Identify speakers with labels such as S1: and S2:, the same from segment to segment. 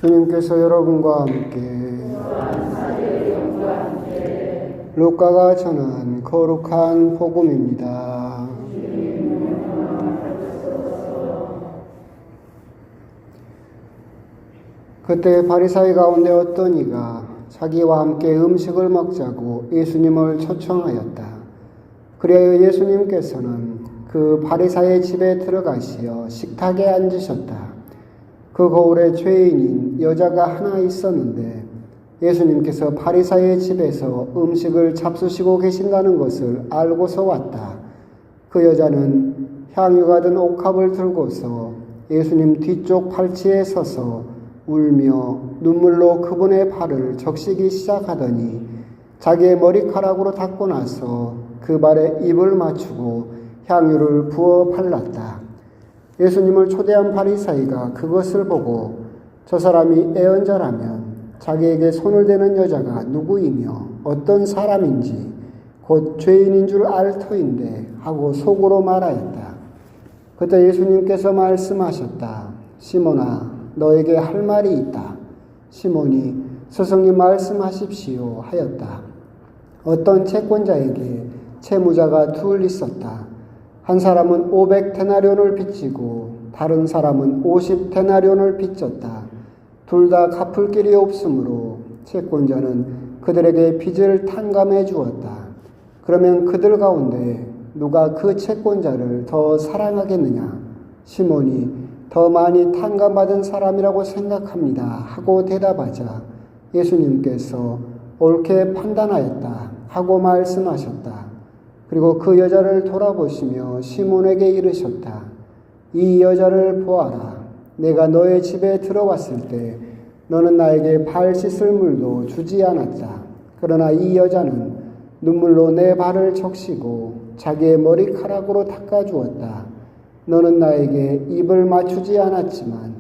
S1: 주님께서 여러분과 함께 루카가 전한 거룩한 복음입니다. 그때 바리사이 가운데 어떤 이가 자기와 함께 음식을 먹자고 예수님을 초청하였다. 그리하여 예수님께서는 그 바리사이의 집에 들어가시어 식탁에 앉으셨다. 그 거울에 죄인인 여자가 하나 있었는데 예수님께서 바리사이의 집에서 음식을 잡수시고 계신다는 것을 알고서 왔다. 그 여자는 향유가 든 옥합을 들고서 예수님 뒤쪽 팔치에 서서 울며 눈물로 그분의 발을 적시기 시작하더니 자기의 머리카락으로 닦고 나서 그 발에 입을 맞추고 향유를 부어 발랐다. 예수님을 초대한 바리사이가 그것을 보고 저 사람이 애언자라면 자기에게 손을 대는 여자가 누구이며 어떤 사람인지 곧 죄인인 줄 알 터인데 하고 속으로 말하였다. 그때 예수님께서 말씀하셨다. 시몬아, 너에게 할 말이 있다. 시몬이 스승님 말씀하십시오 하였다. 어떤 채권자에게 채무자가 둘 있었다. 한 사람은 500데나리온을 빚지고 다른 사람은 50데나리온을 빚졌다. 둘 다 갚을 길이 없으므로 채권자는 그들에게 빚을 탕감해 주었다. 그러면 그들 가운데 누가 그 채권자를 더 사랑하겠느냐? 시몬이 더 많이 탕감받은 사람이라고 생각합니다 하고 대답하자 예수님께서 옳게 판단하였다 하고 말씀하셨다. 그리고 그 여자를 돌아보시며 시몬에게 이르셨다. 이 여자를 보아라. 내가 너의 집에 들어왔을 때 너는 나에게 발 씻을 물도 주지 않았다. 그러나 이 여자는 눈물로 내 발을 적시고 자기의 머리카락으로 닦아주었다. 너는 나에게 입을 맞추지 않았지만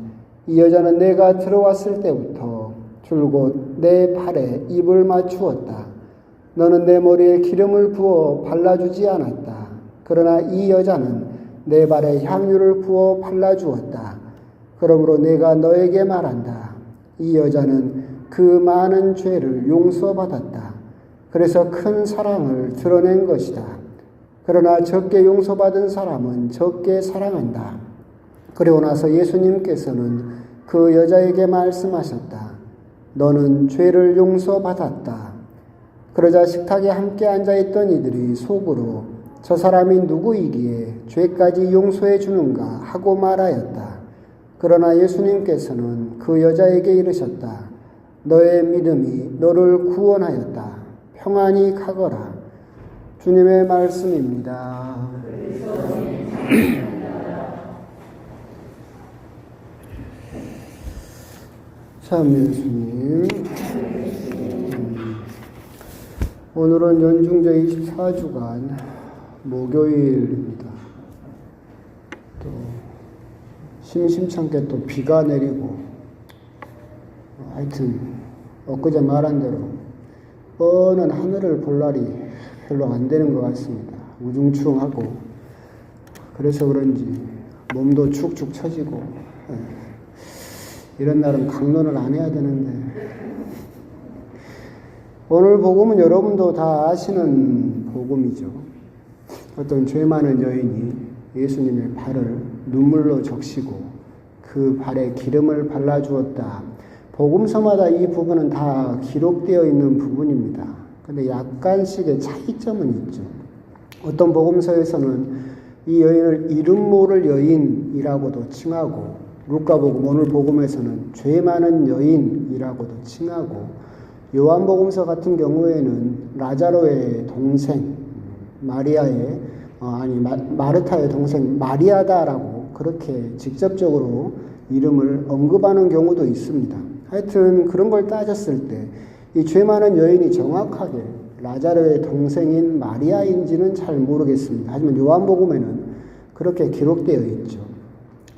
S1: 이 여자는 내가 들어왔을 때부터 줄곧 내 발에 입을 맞추었다. 너는 내 머리에 기름을 부어 발라주지 않았다. 그러나 이 여자는 내 발에 향유를 부어 발라주었다. 그러므로 내가 너에게 말한다. 이 여자는 그 많은 죄를 용서받았다. 그래서 큰 사랑을 드러낸 것이다. 그러나 적게 용서받은 사람은 적게 사랑한다. 그리고 나서 예수님께서는 그 여자에게 말씀하셨다. 너는 죄를 용서받았다. 그러자 식탁에 함께 앉아있던 이들이 속으로 저 사람이 누구이기에 죄까지 용서해 주는가 하고 말하였다. 그러나 예수님께서는 그 여자에게 이르셨다. 너의 믿음이 너를 구원하였다. 평안히 가거라. 주님의 말씀입니다. 참 예수님, 오늘은 연중제 24주간 목요일입니다. 또 심심찮게 또 비가 내리고 하여튼 엊그제 말한 대로 뻔한 하늘을 볼 날이 별로 안 되는 것 같습니다. 우중충하고 그래서 그런지 몸도 축축 처지고 이런 날은 강론을 안 해야 되는데 오늘 복음은 여러분도 다 아시는 복음이죠. 어떤 죄 많은 여인이 예수님의 발을 눈물로 적시고 그 발에 기름을 발라주었다. 복음서마다 이 부분은 다 기록되어 있는 부분입니다. 근데 약간씩의 차이점은 있죠. 어떤 복음서에서는 이 여인을 이름 모를 여인이라고도 칭하고 루카복음 오늘 복음에서는 죄 많은 여인이라고도 칭하고 요한복음서 같은 경우에는 라자로의 동생 마르타의 동생 마리아다라고 그렇게 직접적으로 이름을 언급하는 경우도 있습니다. 하여튼 그런 걸 따졌을 때 이 죄 많은 여인이 정확하게 라자로의 동생인 마리아인지는 잘 모르겠습니다. 하지만 요한복음에는 그렇게 기록되어 있죠.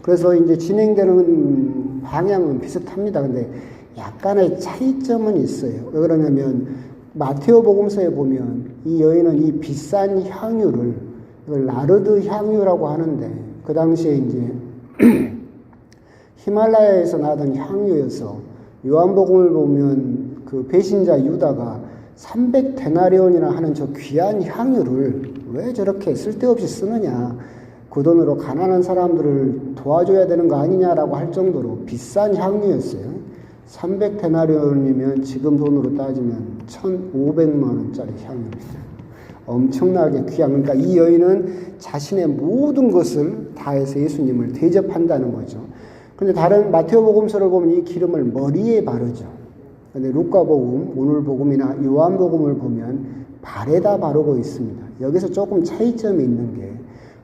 S1: 그래서 이제 진행되는 방향은 비슷합니다. 근데 약간의 차이점은 있어요. 왜 그러냐면 마테오 복음서에 보면 이 여인은 이 비싼 향유를 이걸 나르드 향유라고 하는데 그 당시에 이제 히말라야에서 나던 향유여서 요한복음을 보면 그 배신자 유다가 300데나리온이나 하는 저 귀한 향유를 왜 저렇게 쓸데없이 쓰느냐. 그 돈으로 가난한 사람들을 도와줘야 되는 거 아니냐라고 할 정도로 비싼 향유였어요. 300데나리온이면 지금 돈으로 따지면 1,500만 원짜리 향유입니다. 엄청나게 귀한, 그러니까 이 여인은 자신의 모든 것을 다해서 예수님을 대접한다는 거죠. 근데 다른 마태오복음서를 보면 이 기름을 머리에 바르죠. 근데 루카복음, 오늘 복음이나 요한복음을 보면 발에다 바르고 있습니다. 여기서 조금 차이점이 있는 게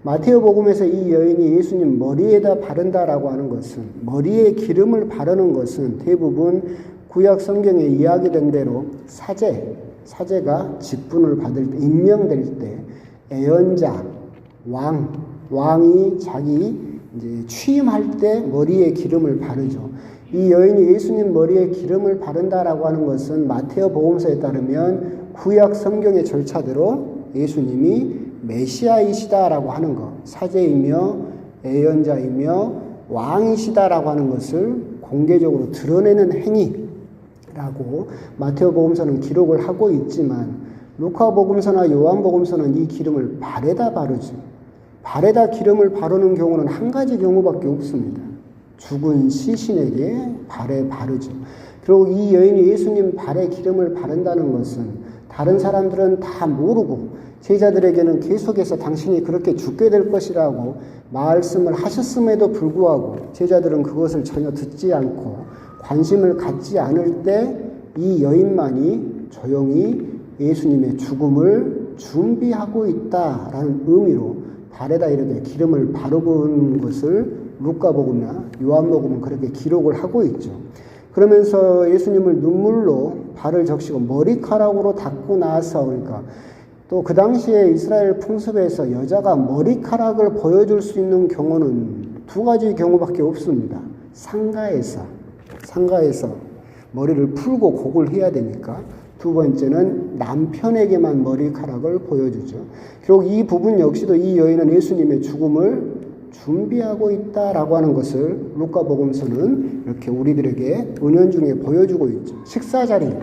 S1: 마태오복음에서 이 여인이 예수님 머리에다 바른다라고 하는 것은, 머리에 기름을 바르는 것은 대부분 구약 성경에 이야기된 대로 사제가 직분을 받을 때, 임명될 때 애언자, 왕이 자기 이제 취임할 때 머리에 기름을 바르죠. 이 여인이 예수님 머리에 기름을 바른다라고 하는 것은 마테오 복음서에 따르면 구약 성경의 절차대로 예수님이 메시아이시다라고 하는 것, 사제이며 애언자이며 왕이시다라고 하는 것을 공개적으로 드러내는 행위라고 마테오 복음서는 기록을 하고 있지만 루카 복음서나 요한 복음서는 이 기름을 발에다 바르죠. 발에다 기름을 바르는 경우는 한 가지 경우밖에 없습니다. 죽은 시신에게 발에 바르죠. 그리고 이 여인이 예수님 발에 기름을 바른다는 것은 다른 사람들은 다 모르고 제자들에게는 계속해서 당신이 그렇게 죽게 될 것이라고 말씀을 하셨음에도 불구하고 제자들은 그것을 전혀 듣지 않고 관심을 갖지 않을 때 이 여인만이 조용히 예수님의 죽음을 준비하고 있다라는 의미로 발에다 이렇게 기름을 바르는 것을 루카복음이나 요한복음은 그렇게 기록을 하고 있죠. 그러면서 예수님을 눈물로 발을 적시고 머리카락으로 닦고 나서, 그러니까 또 그 당시에 이스라엘 풍습에서 여자가 머리카락을 보여줄 수 있는 경우는 두 가지 경우밖에 없습니다. 상가에서 머리를 풀고 곡을 해야 되니까. 두 번째는 남편에게만 머리카락을 보여주죠. 그리고 이 부분 역시도 이 여인은 예수님의 죽음을 준비하고 있다라고 하는 것을 루카복음서는 이렇게 우리들에게 은연중에 보여주고 있죠. 식사 자리,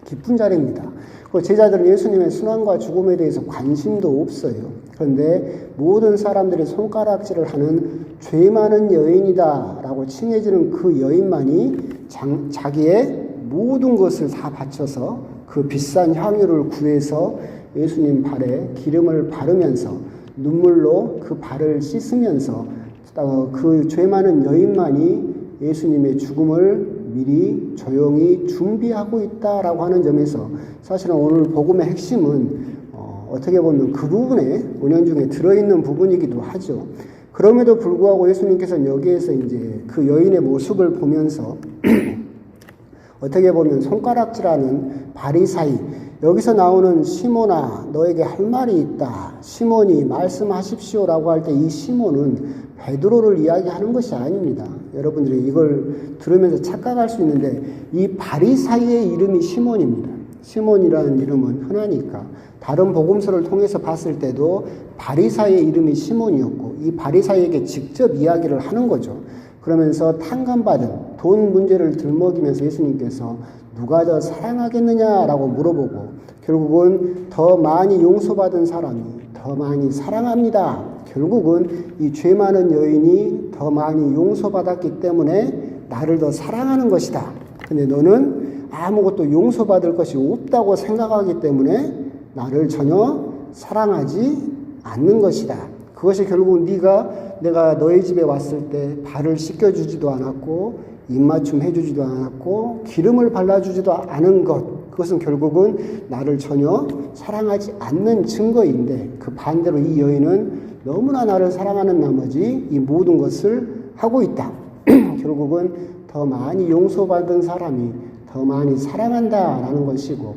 S1: 기쁜 자리입니다. 그리고 제자들은 예수님의 순환과 죽음에 대해서 관심도 없어요. 그런데 모든 사람들이 손가락질을 하는 죄 많은 여인이다라고 칭해지는 그 여인만이 자기의 모든 것을 다 바쳐서 그 비싼 향유를 구해서 예수님 발에 기름을 바르면서 눈물로 그 발을 씻으면서 그 죄 많은 여인만이 예수님의 죽음을 미리 조용히 준비하고 있다라고 하는 점에서 사실은 오늘 복음의 핵심은 어떻게 보면 그 부분에 은연중에 들어있는 부분이기도 하죠. 그럼에도 불구하고 예수님께서는 여기에서 이제 그 여인의 모습을 보면서 어떻게 보면 손가락질하는 바리사이, 여기서 나오는 시몬아 너에게 할 말이 있다, 시몬이 말씀하십시오라고 할 때 이 시몬은 베드로를 이야기하는 것이 아닙니다. 여러분들이 이걸 들으면서 착각할 수 있는데 이 바리사이의 이름이 시몬입니다. 시몬이라는 이름은 흔하니까 다른 복음서를 통해서 봤을 때도 바리사이의 이름이 시몬이었고 이 바리사이에게 직접 이야기를 하는 거죠. 그러면서 탕감받은 돈 문제를 들먹이면서 예수님께서 누가 더 사랑하겠느냐라고 물어보고 결국은 더 많이 용서받은 사람이 더 많이 사랑합니다. 결국은 이 죄 많은 여인이 더 많이 용서받았기 때문에 나를 더 사랑하는 것이다. 근데 너는 아무것도 용서받을 것이 없다고 생각하기 때문에 나를 전혀 사랑하지 않는 것이다. 그것이 결국은 내가 너희 집에 왔을 때 발을 씻겨주지도 않았고 입맞춤 해주지도 않았고 기름을 발라주지도 않은 것, 그것은 결국은 나를 전혀 사랑하지 않는 증거인데 그 반대로 이 여인은 너무나 나를 사랑하는 나머지 이 모든 것을 하고 있다. 결국은 더 많이 용서받은 사람이 더 많이 사랑한다라는 것이고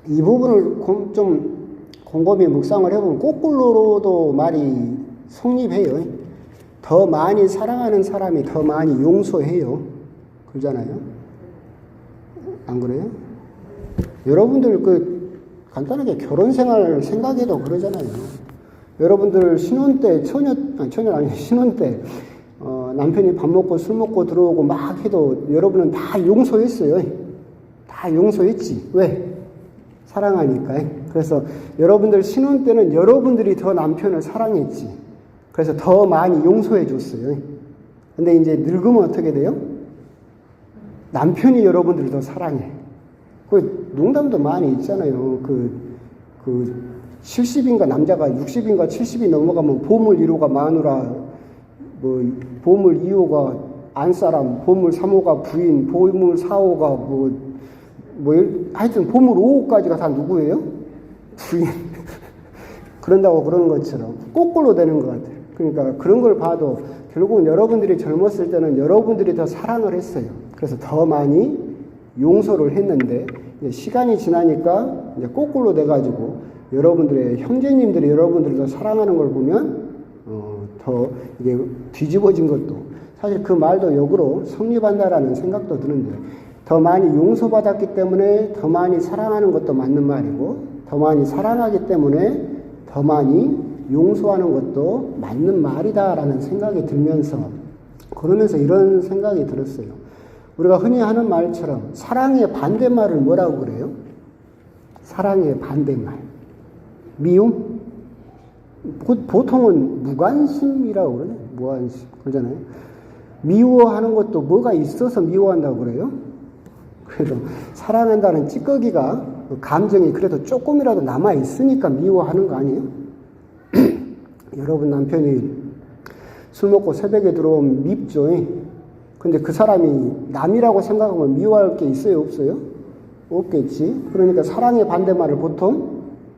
S1: 이 부분을 좀 곰곰이 묵상을 해보면 거꾸로도 말이 성립해요. 더 많이 사랑하는 사람이 더 많이 용서해요. 그러잖아요. 안 그래요? 여러분들 간단하게 결혼 생활 생각해도 그러잖아요. 여러분들 신혼 때 신혼 때 남편이 밥 먹고 술 먹고 들어오고 막 해도 여러분은 다 용서했어요. 다 용서했지. 왜? 사랑하니까. 그래서 여러분들 신혼 때는 여러분들이 더 남편을 사랑했지. 그래서 더 많이 용서해 줬어요. 근데 이제 늙으면 어떻게 돼요? 남편이 여러분들을 더 사랑해. 그 농담도 많이 있잖아요. 70인가 남자가 60인가 70이 넘어가면 보물 1호가 마누라, 뭐 보물 2호가 안사람, 보물 3호가 부인, 보물 4호가 하여튼 보물 5호까지가 다 누구예요? 부인. 그런다고 그러는 것처럼 거꾸로 되는 것 같아요. 그러니까 그런 걸 봐도 결국은 여러분들이 젊었을 때는 여러분들이 더 사랑을 했어요. 그래서 더 많이 용서를 했는데 이제 시간이 지나니까 이제 거꾸로 돼가지고 여러분들의 형제님들이 여러분들을 더 사랑하는 걸 보면 더 이게 뒤집어진 것도 사실 그 말도 역으로 성립한다라는 생각도 드는데 더 많이 용서받았기 때문에 더 많이 사랑하는 것도 맞는 말이고 더 많이 사랑하기 때문에 더 많이 용서하는 것도 맞는 말이다라는 생각이 들면서 그러면서 이런 생각이 들었어요. 우리가 흔히 하는 말처럼 사랑의 반대말을 뭐라고 그래요? 사랑의 반대말. 미움? 보통은 무관심이라고 그러죠. 무관심. 그러잖아요. 미워하는 것도 뭐가 있어서 미워한다고 그래요? 그래도 사랑한다는 찌꺼기가 감정이 그래도 조금이라도 남아있으니까 미워하는 거 아니에요? 여러분 남편이 술 먹고 새벽에 들어오면 밉죠. 근데 그 사람이 남이라고 생각하면 미워할 게 있어요? 없어요? 없겠지. 그러니까 사랑의 반대말을 보통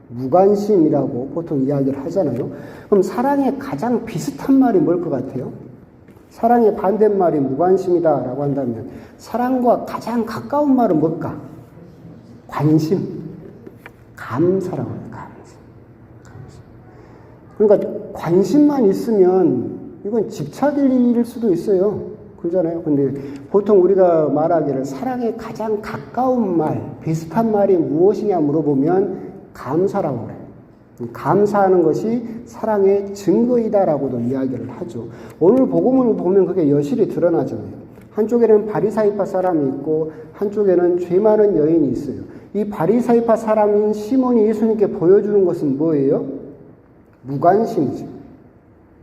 S1: 무관심이라고 보통 이야기를 하잖아요. 그럼 사랑의 가장 비슷한 말이 뭘 것 같아요? 사랑의 반대말이 무관심이다라고 한다면 사랑과 가장 가까운 말은 뭘까? 관심, 감사라고 해요. 감사. 그러니까 관심만 있으면 이건 집착일 수도 있어요. 그러잖아요. 근데 보통 우리가 말하기를 사랑의 가장 가까운 말, 비슷한 말이 무엇이냐 물어보면 감사라고 그래요. 감사하는 것이 사랑의 증거이다라고도 이야기를 하죠. 오늘 복음을 보면 그게 여실히 드러나잖아요. 한쪽에는 바리사이파 사람이 있고 한쪽에는 죄 많은 여인이 있어요. 이 바리사이파 사람인 시몬이 예수님께 보여주는 것은 뭐예요? 무관심이죠.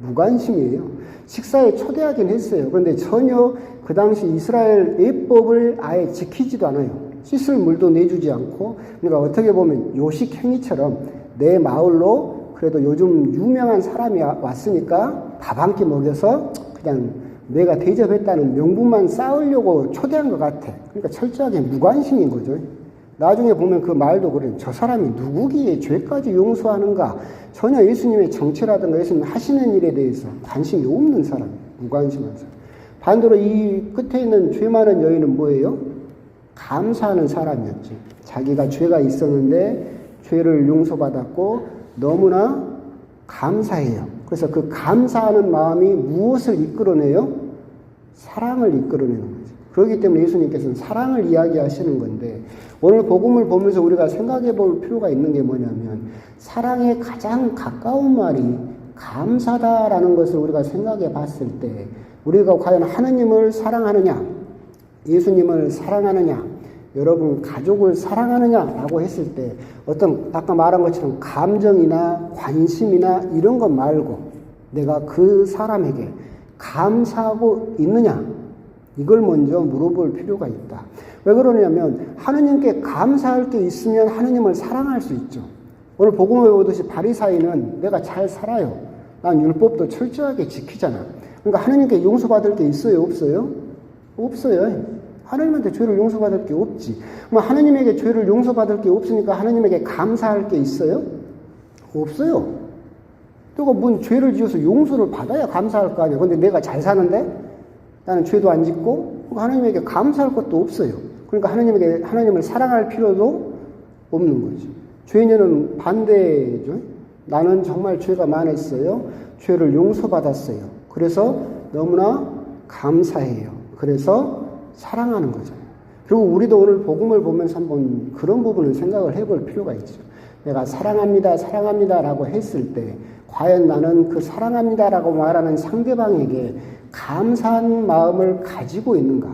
S1: 무관심이에요. 식사에 초대하긴 했어요. 그런데 전혀 그 당시 이스라엘 예법을 아예 지키지도 않아요. 씻을 물도 내주지 않고, 그러니까 어떻게 보면 요식 행위처럼 내 마을로 그래도 요즘 유명한 사람이 왔으니까 밥 한 끼 먹여서 그냥 내가 대접했다는 명분만 쌓으려고 초대한 것 같아. 그러니까 철저하게 무관심인 거죠. 나중에 보면 그 말도 그래요. 저 사람이 누구기에 죄까지 용서하는가. 전혀 예수님의 정체라든가 예수님 하시는 일에 대해서 관심이 없는 사람, 무관심한 사람. 반대로 이 끝에 있는 죄 많은 여인은 뭐예요? 감사하는 사람이었지. 자기가 죄가 있었는데 죄를 용서받았고 너무나 감사해요. 그래서 그 감사하는 마음이 무엇을 이끌어내요? 사랑을 이끌어내는 거죠. 그렇기 때문에 예수님께서는 사랑을 이야기하시는 건데 오늘 복음을 보면서 우리가 생각해 볼 필요가 있는 게 뭐냐면 사랑의 가장 가까운 말이 감사다라는 것을 우리가 생각해 봤을 때 우리가 과연 하느님을 사랑하느냐, 예수님을 사랑하느냐, 여러분 가족을 사랑하느냐라고 했을 때 어떤 아까 말한 것처럼 감정이나 관심이나 이런 것 말고 내가 그 사람에게 감사하고 있느냐, 이걸 먼저 물어볼 필요가 있다. 왜 그러냐면 하느님께 감사할 게 있으면 하느님을 사랑할 수 있죠. 오늘 복음을 보듯이 바리사이는 내가 잘 살아요. 난 율법도 철저하게 지키잖아. 그러니까 하느님께 용서받을 게 있어요? 없어요? 없어요. 하느님한테 죄를 용서받을 게 없지. 그럼 하느님에게 죄를 용서받을 게 없으니까 하느님에게 감사할 게 있어요? 없어요. 또가 뭔 죄를 지어서 용서를 받아야 감사할 거 아니야. 근데 내가 잘 사는데 나는 죄도 안 짓고 하나님에게 감사할 것도 없어요. 그러니까 하나님을 사랑할 필요도 없는 거죠. 죄인은 반대죠. 나는 정말 죄가 많았어요. 죄를 용서받았어요. 그래서 너무나 감사해요. 그래서 사랑하는 거잖아요. 그리고 우리도 오늘 복음을 보면서 한번 그런 부분을 생각을 해볼 필요가 있죠. 내가 사랑합니다, 사랑합니다 라고 했을 때 과연 나는 그 사랑합니다 라고 말하는 상대방에게 감사한 마음을 가지고 있는가?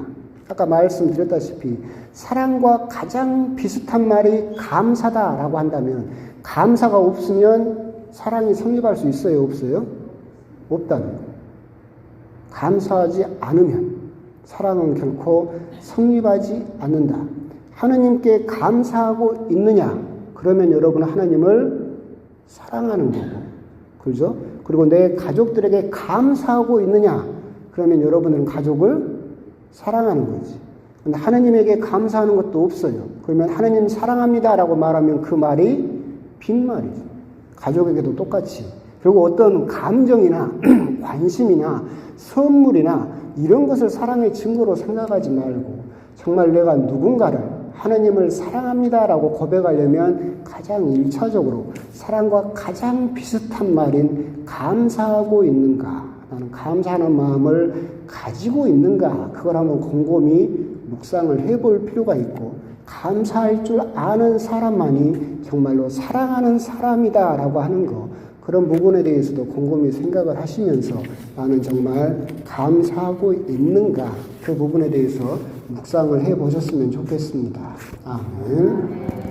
S1: 아까 말씀드렸다시피 사랑과 가장 비슷한 말이 감사다라고 한다면 감사가 없으면 사랑이 성립할 수 있어요? 없어요? 없다는 거예요. 감사하지 않으면 사랑은 결코 성립하지 않는다. 하느님께 감사하고 있느냐? 그러면 여러분은 하나님을 사랑하는 거고, 그렇죠? 그리고 내 가족들에게 감사하고 있느냐? 그러면 여러분은 가족을 사랑하는 거지. 근데 하나님에게 감사하는 것도 없어요. 그러면 하나님 사랑합니다라고 말하면 그 말이 빈말이죠. 가족에게도 똑같이. 그리고 어떤 감정이나 관심이나 선물이나 이런 것을 사랑의 증거로 생각하지 말고 정말 내가 누군가를 하나님을 사랑합니다라고 고백하려면 가장 1차적으로 사랑과 가장 비슷한 말인 감사하고 있는가, 나는 감사하는 마음을 가지고 있는가, 그걸 한번 곰곰이 묵상을 해볼 필요가 있고, 감사할 줄 아는 사람만이 정말로 사랑하는 사람이다라고 하는 거, 그런 부분에 대해서도 곰곰이 생각을 하시면서 나는 정말 감사하고 있는가, 그 부분에 대해서 묵상을 해보셨으면 좋겠습니다. 아멘.